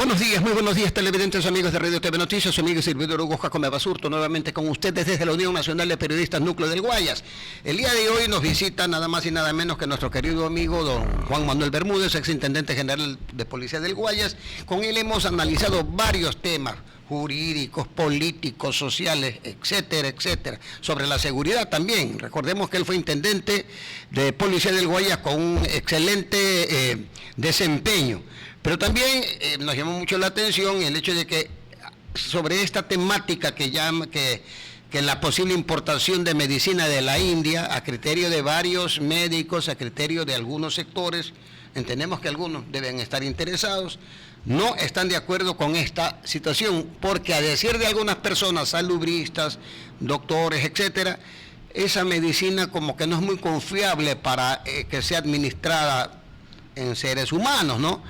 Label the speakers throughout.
Speaker 1: Buenos días, muy buenos días, televidentes, amigos de Radio TV Noticias, su amigo y servidor Hugo Jacome Basurto, nuevamente con ustedes desde la Unión Nacional de Periodistas Núcleo del Guayas. El día de hoy nos visita nada más y nada menos que nuestro querido amigo don Juan Manuel Bermúdez, exintendente general de Policía del Guayas. Con él hemos analizado varios temas jurídicos, políticos, sociales, etcétera, etcétera, sobre la seguridad también. Recordemos que él fue intendente de Policía del Guayas con un excelente desempeño. Pero también nos llamó mucho la atención el hecho de que sobre esta temática que la posible importación de medicina de la India, a criterio de varios médicos, a criterio de algunos sectores, entendemos que algunos deben estar interesados, no están de acuerdo con esta situación, porque a decir de algunas personas, salubristas, doctores, etcétera, esa medicina como que no es muy confiable para que sea administrada en seres humanos, ¿no?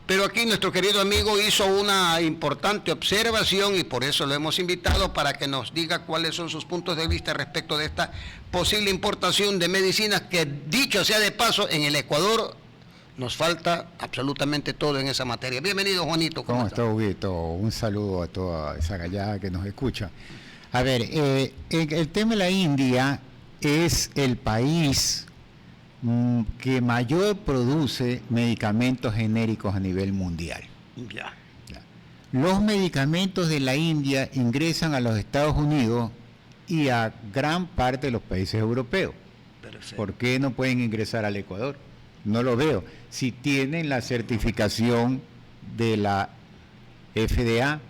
Speaker 1: Pero aquí nuestro querido amigo hizo una importante observación y por eso lo hemos invitado para que nos diga cuáles son sus puntos de vista respecto de esta posible importación de medicinas que, dicho sea de paso, en el Ecuador nos falta absolutamente todo en esa materia. Bienvenido, Juanito.
Speaker 2: ¿Cómo está, Huguito? Un saludo a toda esa gallada que nos escucha. A ver, el tema de la India es el país que mayor produce medicamentos genéricos a nivel mundial.
Speaker 1: Ya.
Speaker 2: Los medicamentos de la India ingresan a los Estados Unidos y a gran parte de los países europeos.
Speaker 1: Perfecto.
Speaker 2: ¿Por qué no pueden ingresar al Ecuador? No lo veo. Si tienen la certificación de la FDA,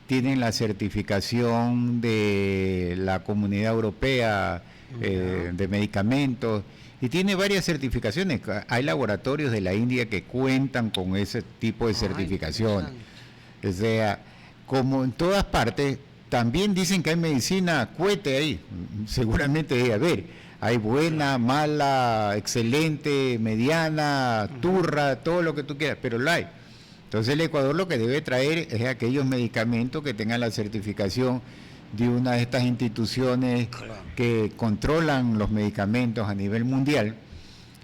Speaker 2: tienen la certificación de la Comunidad Europea de Medicamentos, y tiene varias certificaciones. Hay laboratorios de la India que cuentan con ese tipo de certificaciones. O sea, como en todas partes, también dicen que hay medicina cohete ahí. Seguramente debe haber. Hay buena, mala, excelente, mediana, turra, todo lo que tú quieras, pero la hay. Entonces el Ecuador lo que debe traer es aquellos medicamentos que tengan la certificación de una de estas instituciones que controlan los medicamentos a nivel mundial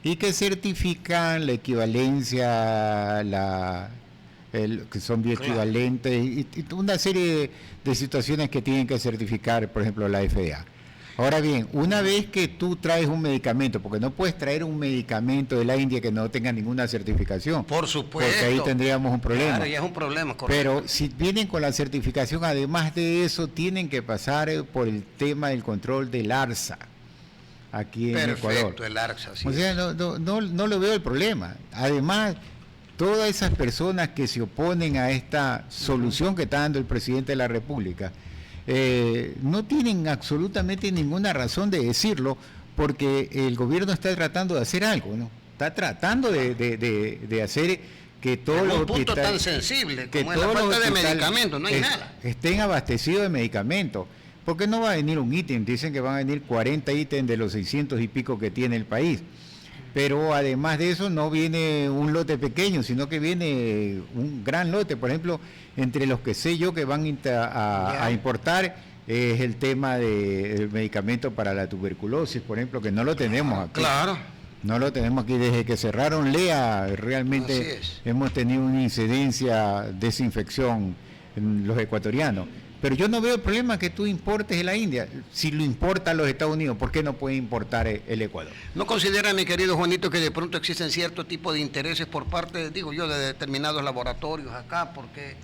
Speaker 2: y que certifican la equivalencia, que son bioequivalentes y una serie de situaciones que tienen que certificar, por ejemplo, la FDA. Ahora bien, una vez que tú traes un medicamento, porque no puedes traer un medicamento de la India que no tenga ninguna certificación.
Speaker 1: Por supuesto.
Speaker 2: Porque ahí tendríamos un problema.
Speaker 1: Claro, ya es un problema, correcto.
Speaker 2: Pero si vienen con la certificación, además de eso, tienen que pasar por el tema del control del ARSA, aquí en Ecuador.
Speaker 1: Perfecto, el ARSA, sí.
Speaker 2: O sea, no lo veo el problema. Además, todas esas personas que se oponen a esta solución que está dando el presidente de la República, no tienen absolutamente ninguna razón de decirlo, porque el gobierno está tratando de hacer algo, ¿no? Está tratando de hacer que todos los
Speaker 1: hospitales, punto tan sensible como es la falta de medicamentos, no hay nada,
Speaker 2: estén abastecidos de medicamentos, porque no va a venir un ítem, dicen que van a venir 40 ítems de los 600 y pico que tiene el país. Pero además de eso no viene un lote pequeño, sino que viene un gran lote. Por ejemplo, entre los que sé yo que van a importar es el tema del medicamento para la tuberculosis, por ejemplo, que no lo tenemos aquí.
Speaker 1: Claro.
Speaker 2: No lo tenemos aquí. Desde que cerraron LEA, realmente hemos tenido una incidencia de esa infección en los ecuatorianos. Pero yo no veo el problema que tú importes de la India. Si lo importan los Estados Unidos, ¿por qué no puede importar el Ecuador?
Speaker 1: ¿No considera, mi querido Juanito, que de pronto existen cierto tipo de intereses por parte, digo yo, de determinados laboratorios acá, porque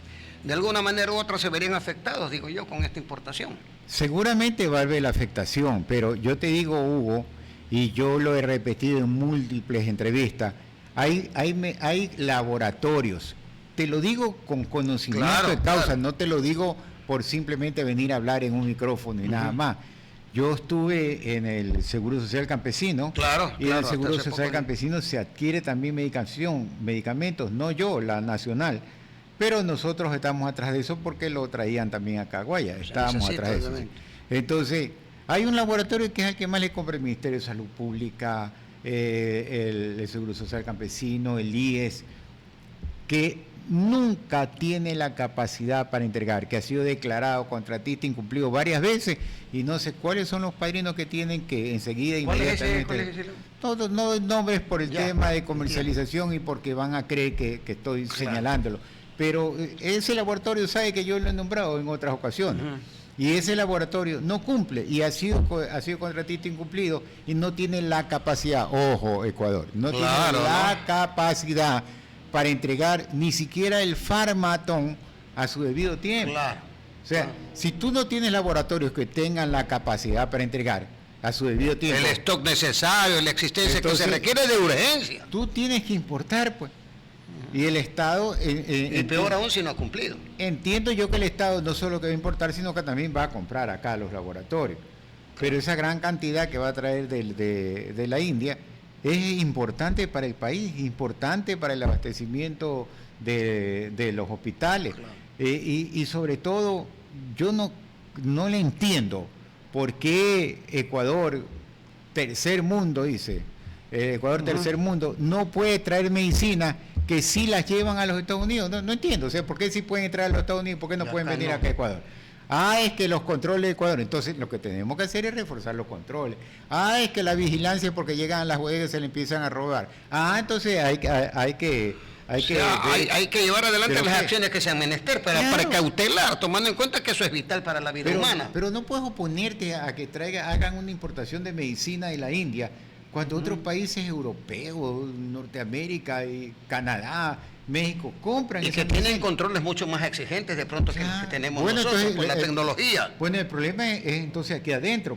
Speaker 1: de alguna manera u otra se verían afectados, digo yo, con esta importación?
Speaker 2: Seguramente va a haber la afectación, pero yo te digo, Hugo, y yo lo he repetido en múltiples entrevistas, hay laboratorios. Te lo digo con conocimiento de causa, no te lo digo por simplemente venir a hablar en un micrófono y nada más. Yo estuve en el Seguro Social Campesino, y en el Seguro Social Campesino se adquiere también medicamentos, no yo, la nacional, pero nosotros estamos atrás de eso porque lo traían también acá a Guaya, estábamos atrás de eso. Entonces, hay un laboratorio que es el que más le compra el Ministerio de Salud Pública, el Seguro Social Campesino, el IES, que nunca tiene la capacidad para entregar, que ha sido declarado contratista incumplido varias veces y no sé cuáles son los padrinos que tienen que enseguida inmediatamente. Todos no nombres por el tema de comercialización y porque van a creer que estoy señalándolo. pero ese laboratorio sabe que yo lo he nombrado en otras ocasiones. Y ese laboratorio no cumple y ha sido contratista incumplido y no tiene la capacidad, ojo Ecuador, no tiene la capacidad para entregar ni siquiera el Farmatón a su debido tiempo.
Speaker 1: Claro.
Speaker 2: O sea, si tú no tienes laboratorios que tengan la capacidad para entregar a su debido tiempo,
Speaker 1: el stock necesario, la existencia
Speaker 2: entonces,
Speaker 1: que se requiere de urgencia.
Speaker 2: Tú tienes que importar, pues. Y el Estado...
Speaker 1: y peor aún si no ha cumplido.
Speaker 2: Entiendo yo que el Estado no solo que va a importar, sino que también va a comprar acá los laboratorios. Pero esa gran cantidad que va a traer de la India es importante para el país, importante para el abastecimiento de los hospitales. Claro. Y sobre todo, yo no le entiendo por qué Ecuador, tercer mundo, dice, Ecuador tercer mundo, no puede traer medicina que sí las llevan a los Estados Unidos. No entiendo, o sea, ¿por qué sí pueden entrar a los Estados Unidos? ¿Por qué no pueden venir acá a Ecuador? Es que los controles de Ecuador. Entonces, lo que tenemos que hacer es reforzar los controles. Es que la vigilancia porque llegan a las bodegas y se le empiezan a robar. Entonces hay que
Speaker 1: llevar adelante las acciones que sean menester para cautelar, tomando en cuenta que eso es vital para la vida humana.
Speaker 2: Pero no puedes oponerte a que hagan una importación de medicina de la India, cuando otros países europeos, Norteamérica, y Canadá, México, compran.
Speaker 1: Y que tienen controles mucho más exigentes de pronto que tenemos nosotros, entonces, por la tecnología.
Speaker 2: Bueno, el problema es entonces aquí adentro,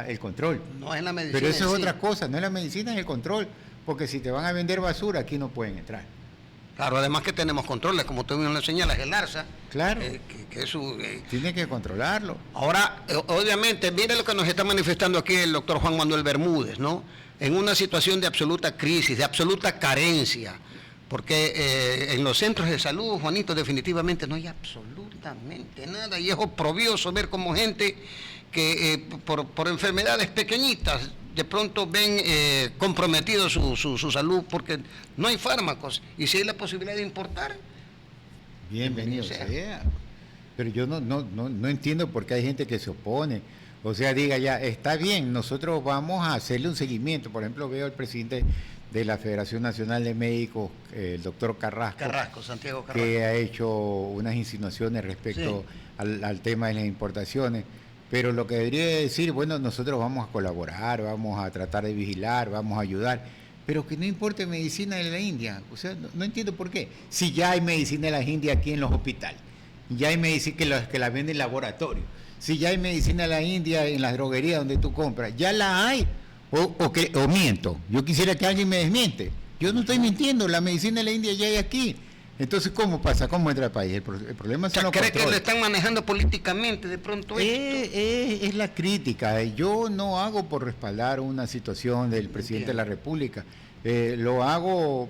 Speaker 2: el control.
Speaker 1: No es la medicina.
Speaker 2: Pero eso es otra cosa, no es la medicina, es el control. Porque si te van a vender basura, aquí no pueden entrar.
Speaker 1: Claro, además que tenemos controles, como tú mismo lo señalas, el ARSA.
Speaker 2: Claro.
Speaker 1: Tiene
Speaker 2: que controlarlo.
Speaker 1: Ahora, obviamente, mire lo que nos está manifestando aquí el doctor Juan Manuel Bermúdez, ¿no? En una situación de absoluta crisis, de absoluta carencia, porque en los centros de salud, Juanito, definitivamente no hay absolutamente nada, y es oprobioso ver como gente que por enfermedades pequeñitas de pronto ven comprometido su salud porque no hay fármacos, y si hay la posibilidad de importar,
Speaker 2: bienvenido sea. Pero yo no entiendo por qué hay gente que se opone. O sea, diga ya, está bien, nosotros vamos a hacerle un seguimiento. Por ejemplo, veo al presidente de la Federación Nacional de Médicos, el doctor
Speaker 1: Santiago Carrasco,
Speaker 2: que ha hecho unas insinuaciones respecto al tema de las importaciones. Pero lo que debería decir, bueno, nosotros vamos a colaborar, vamos a tratar de vigilar, vamos a ayudar, pero que no importe medicina de la India. O sea, no entiendo por qué. Si ya hay medicina de la India aquí en los hospitales, ya hay medicina que la venden en laboratorio, si ya hay medicina de la India en las droguerías donde tú compras, ya la hay, o miento. Yo quisiera que alguien me desmiente. Yo no estoy mintiendo, la medicina de la India ya hay aquí. Entonces, ¿cómo pasa? ¿Cómo entra el país? El problema es
Speaker 1: los controles. ¿Cree que lo están manejando políticamente de pronto esto?
Speaker 2: Es la crítica. Yo no hago por respaldar una situación del presidente de la República. Lo hago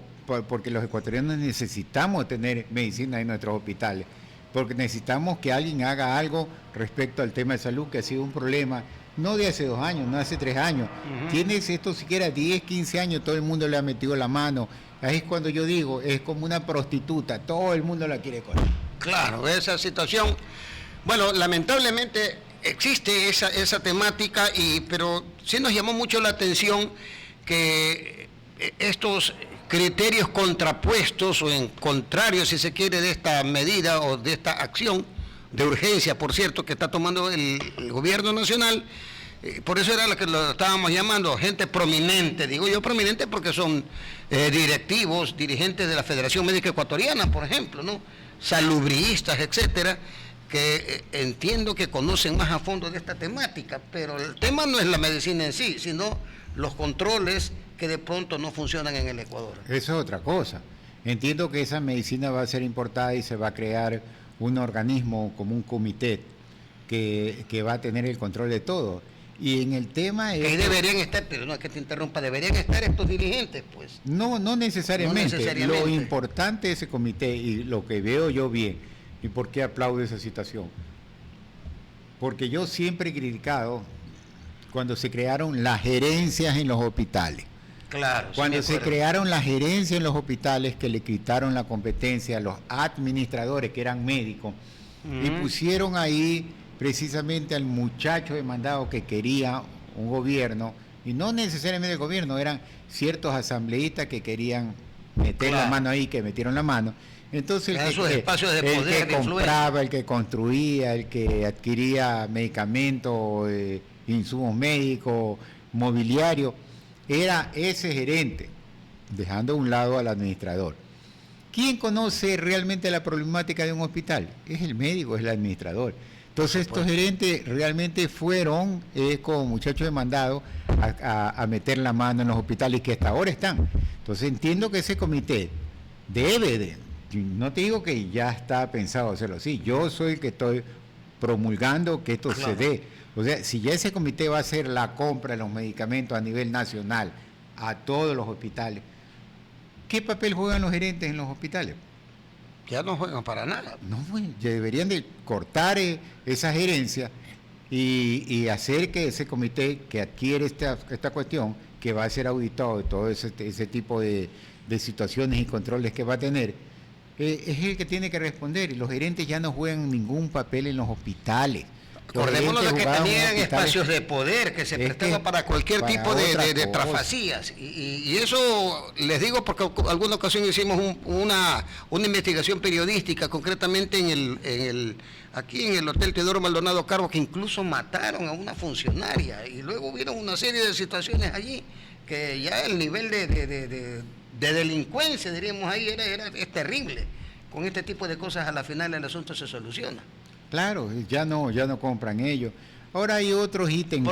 Speaker 2: porque los ecuatorianos necesitamos tener medicina en nuestros hospitales, porque necesitamos que alguien haga algo respecto al tema de salud, que ha sido un problema, no de hace 2 años, no de hace 3 años. Tienes esto siquiera 10, 15 años, todo el mundo le ha metido la mano. Ahí es cuando yo digo, es como una prostituta, todo el mundo la quiere coger.
Speaker 1: Claro, esa situación, bueno, lamentablemente existe esa temática, pero sí nos llamó mucho la atención que estos criterios contrapuestos o en contrario, si se quiere, de esta medida o de esta acción de urgencia, por cierto, que está tomando el gobierno nacional. Por eso era lo que lo estábamos llamando gente prominente, digo yo prominente porque son directivos, dirigentes de la Federación Médica Ecuatoriana, por ejemplo, ¿no? Salubristas, etcétera, que entiendo que conocen más a fondo de esta temática, pero el tema no es la medicina en sí, sino los controles que de pronto no funcionan en el Ecuador.
Speaker 2: Eso es otra cosa. Entiendo que esa medicina va a ser importada y se va a crear un organismo como un comité que va a tener el control de todo. Y en el tema
Speaker 1: que deberían estar, pero no es que te interrumpa, deberían estar estos dirigentes, pues.
Speaker 2: No necesariamente. Lo importante de ese comité y lo que veo yo bien, y por qué aplaudo esa situación, porque yo siempre he criticado cuando se crearon las gerencias en los hospitales.
Speaker 1: Claro.
Speaker 2: Cuando se crearon las gerencias en los hospitales, que le quitaron la competencia a los administradores que eran médicos y pusieron ahí precisamente al muchacho demandado que quería un gobierno, y no necesariamente el gobierno, eran ciertos asambleístas que querían meter la mano ahí, que metieron la mano. Entonces el que compraba, el que construía, el que adquiría medicamentos, insumos médicos, mobiliario, era ese gerente, dejando a un lado al administrador. ¿Quién conoce realmente la problemática de un hospital? Es el médico, es el administrador. Entonces estos gerentes realmente fueron como muchachos demandados a meter la mano en los hospitales que hasta ahora están. Entonces entiendo que ese comité debe no te digo que ya está pensado hacerlo así, yo soy el que estoy promulgando que esto se dé. O sea, si ya ese comité va a hacer la compra de los medicamentos a nivel nacional a todos los hospitales, ¿qué papel juegan los gerentes en los hospitales?
Speaker 1: Ya no juegan para nada.
Speaker 2: No, deberían de cortar esa gerencia y hacer que ese comité que adquiere esta cuestión, que va a ser auditado de todo ese tipo de situaciones y controles que va a tener, es el que tiene que responder. Y los gerentes ya no juegan ningún papel en los hospitales.
Speaker 1: Acordémonos de que tenían espacios de poder que se prestaban para cualquier tipo de trafacías. Y eso les digo porque alguna ocasión hicimos una investigación periodística, concretamente aquí en el Hotel Teodoro Maldonado Carbo, que incluso mataron a una funcionaria. Y luego hubieron una serie de situaciones allí que ya el nivel de delincuencia, diríamos ahí, es terrible. Con este tipo de cosas a la final el asunto se soluciona.
Speaker 2: Claro, ya no compran ellos. Ahora hay otros ítems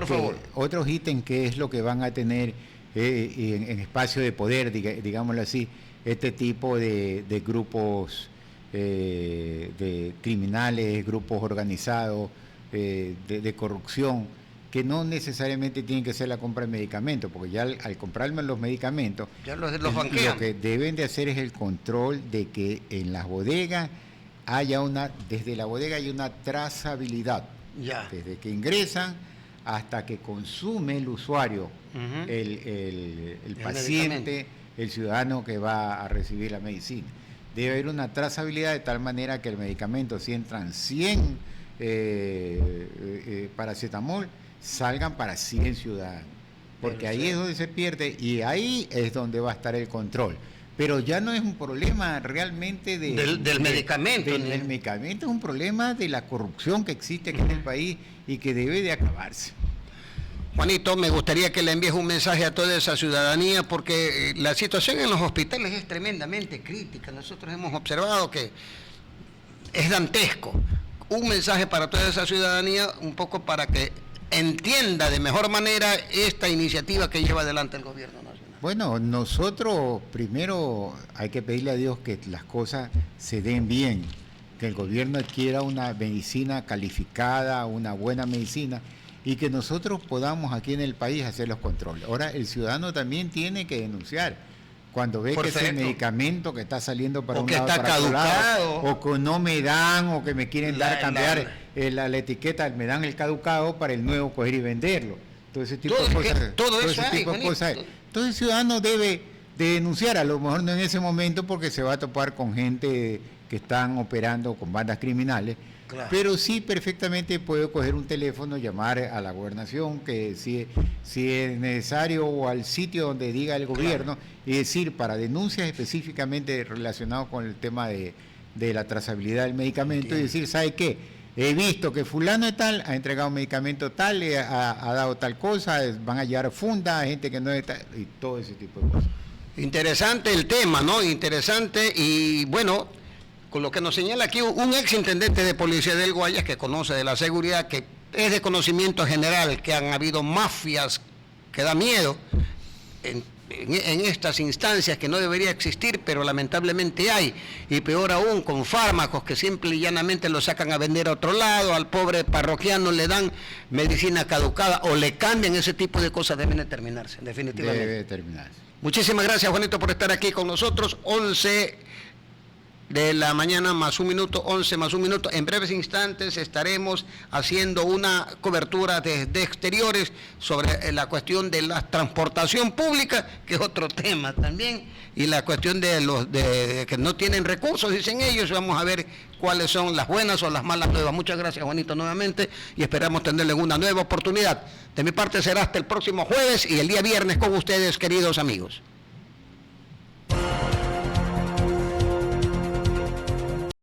Speaker 2: que es lo que van a tener en espacio de poder, digámoslo así, este tipo de grupos de criminales, grupos organizados, de corrupción, que no necesariamente tienen que ser la compra de medicamentos, porque ya al comprarme los medicamentos,
Speaker 1: ya los banquean.
Speaker 2: Lo que deben de hacer es el control de que en las bodegas desde la bodega hay una trazabilidad, desde que ingresan hasta que consume el usuario, el paciente, el ciudadano que va a recibir la medicina. Debe haber una trazabilidad de tal manera que el medicamento, si entran 100 paracetamol, salgan para 100 ciudadanos, porque ahí es donde se pierde y ahí es donde va a estar el control. Pero ya no es un problema realmente del medicamento. Del medicamento, es un problema de la corrupción que existe aquí en el país y que debe de acabarse.
Speaker 1: Juanito, me gustaría que le envíes un mensaje a toda esa ciudadanía, porque la situación en los hospitales es tremendamente crítica. Nosotros hemos observado que es dantesco. Un mensaje para toda esa ciudadanía, un poco para que entienda de mejor manera esta iniciativa que lleva adelante el gobierno nacional.
Speaker 2: Bueno, nosotros primero hay que pedirle a Dios que las cosas se den bien, que el gobierno adquiera una medicina calificada, una buena medicina, y que nosotros podamos aquí en el país hacer los controles. Ahora, el ciudadano también tiene que denunciar cuando ve que ese medicamento que está saliendo para un lado, para otro lado, o que no me dan, o que me quieren cambiar la etiqueta, me dan el caducado para el nuevo coger y venderlo. Todo ese tipo de cosas. Entonces el ciudadano debe de denunciar, a lo mejor no en ese momento porque se va a topar con gente que están operando con bandas criminales, claro, pero sí perfectamente puede coger un teléfono, llamar a la gobernación, que si es necesario, o al sitio donde diga el gobierno, claro, y decir para denuncias específicamente relacionadas con el tema de la trazabilidad del medicamento. Entiendo. Y decir, ¿sabe qué? He visto que fulano de tal ha entregado medicamento tal, ha dado tal cosa, van a llevar funda, gente que no está, y todo ese tipo de cosas.
Speaker 1: Interesante el tema, ¿no? Interesante, y bueno, con lo que nos señala aquí un ex intendente de policía del Guayas, que conoce de la seguridad, que es de conocimiento general que han habido mafias que da miedo en estas instancias, que no debería existir, pero lamentablemente hay, y peor aún con fármacos que simple y llanamente lo sacan a vender a otro lado, al pobre parroquiano le dan medicina caducada o le cambian. Ese tipo de cosas deben determinarse, definitivamente.
Speaker 2: Debe determinarse.
Speaker 1: Muchísimas gracias, Juanito, por estar aquí con nosotros. 11 de la mañana más un minuto, 11 más un minuto. En breves instantes estaremos haciendo una cobertura desde exteriores sobre la cuestión de la transportación pública, que es otro tema también, y la cuestión de los que no tienen recursos, dicen ellos. Vamos a ver cuáles son las buenas o las malas nuevas. Muchas gracias, Juanito, nuevamente, y esperamos tenerle una nueva oportunidad. De mi parte será hasta el próximo jueves y el día viernes con ustedes, queridos amigos.